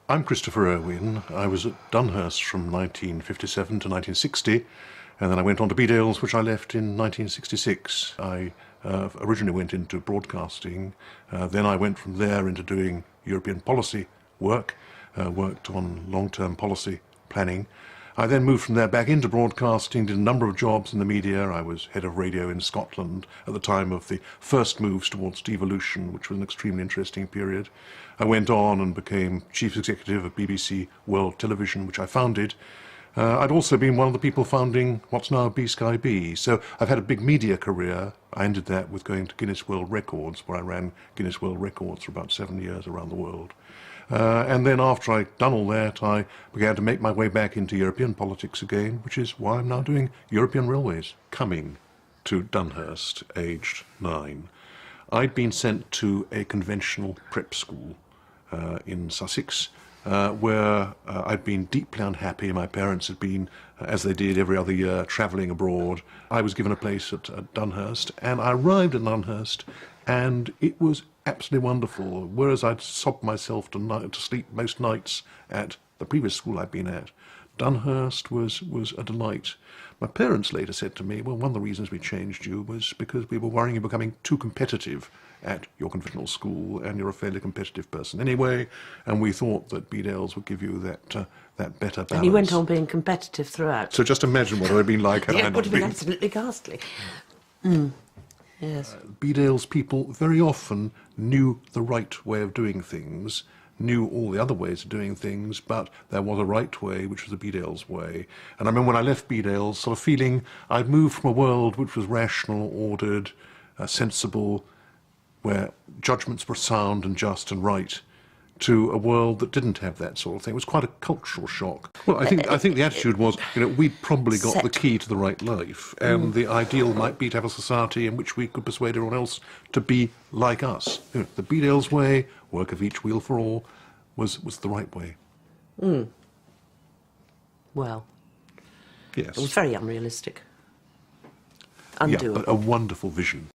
I'm Christopher Irwin. I was at Dunhurst from 1957 to 1960, and then I went on to Bedales, which I left in 1966. I originally went into broadcasting, then I went from there into doing European policy work, worked on long-term policy planning. I then moved from there back into broadcasting, did a number of jobs in the media. I was head of radio in Scotland at the time of the first moves towards devolution, which was an extremely interesting period. I went on and became chief executive of BBC World Television, which I founded. I'd also been one of the people founding what's now B-Sky B. So I've had a big media career. I ended that with going to Guinness World Records, where I ran Guinness World Records for about 7 years around the world. And then after I'd done all that, I began to make my way back into European politics again, which is why I'm now doing European Railways. Coming to Dunhurst, aged 9, I'd been sent to a conventional prep school in Sussex, where I'd been deeply unhappy. My parents had been, as they did every other year, travelling abroad. I was given a place at Dunhurst, and I arrived at Dunhurst, and it was absolutely wonderful. Whereas I'd sobbed myself to sleep most nights at the previous school I'd been at, Dunhurst was a delight. My parents later said to me, well, one of the reasons we changed you was because we were worrying you becoming too competitive at your conventional school, and you're a fairly competitive person anyway, and we thought that Bedales would give you that better balance. And you went on being competitive throughout. So just imagine what it would have been like had I not been. It would have been absolutely ghastly. Yes. Bedales people very often knew the right way of doing things, knew all the other ways of doing things, but there was a right way, which was the Bedales way. And I remember when I left Bedales, sort of feeling I'd moved from a world which was rational, ordered, sensible, where judgments were sound and just and right, to a world that didn't have that sort of thing. It was quite a cultural shock. Well, I think the attitude was, we'd probably got the key to the right life, and the ideal might be to have a society in which we could persuade everyone else to be like us. The Bedales way, work of each wheel for all, was the right way. Well, yes, it was very unrealistic. Undoable. Yeah, but a wonderful vision.